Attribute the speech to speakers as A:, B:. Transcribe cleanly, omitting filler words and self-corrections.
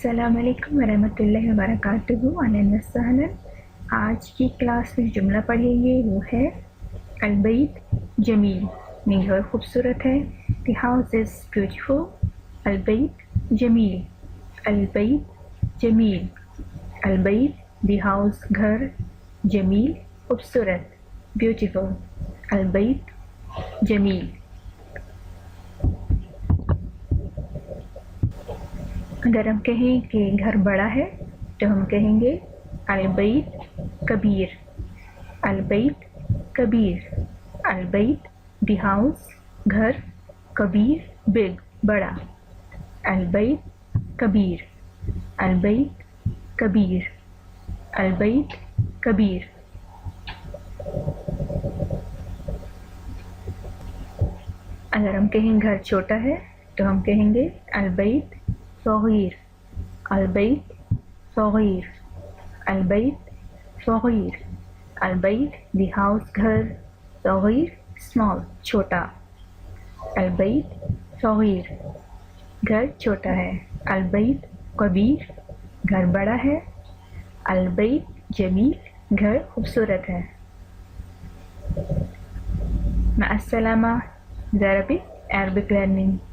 A: السلام علیکم ورحمۃ اللہ وبرکاتہ اہلاً وسہلاً۔ آج کی کلاس میں جملہ پڑھیں گے وہ ہے البیت جمیل، یہ گھر خوبصورت ہے۔ دی ہاؤس از بیوٹیفل، البیت جمیل، البیت جمیل، البیت دی ہاؤس گھر، جمیل خوبصورت، بیوٹیفل، البیت جمیل۔ اگر ہم کہیں کہ گھر بڑا ہے تو ہم کہیں گے البیت کبیر، البیت کبیر، البیت دی ہاؤس گھر، کبیر بگ بڑا، البیت کبیر، البیت کبیر، البیت کبیر۔ اگر ہم کہیں گھر چھوٹا ہے تو ہم کہیں گے البیت صغیر، البیت صغیر، البیت صغیر، البیت دی ہاؤس گھر، صغیر اسمال چھوٹا، البیت صغیر گھر چھوٹا ہے، البیت کبیر گھر بڑا ہے، البیت جمیل گھر خوبصورت ہے۔ مع السلامہ، Arabic Learning.